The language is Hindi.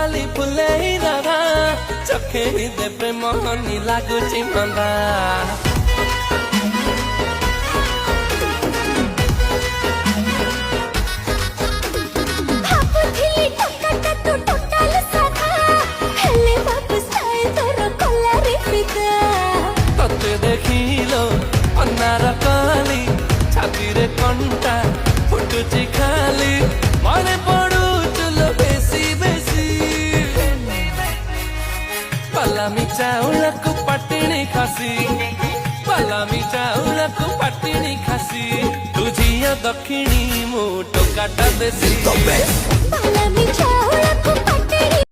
ବାଲି ଫୁଲେଇ ରାଧା ଚଖେଇ ଦେ ପ୍ରେମ ହନି ଲାଗୁଛି ମନ୍ଦା तते देखिलो अन्नार काली छाती रे कंटा फुटुची खाली मारे पड़ू चुलो बेसी बेसी पलामी चाउला को पटिनी खासी पलामी चाउला को पटिनी खासी तुझिया दक्षिणी मु टोकाटा देसी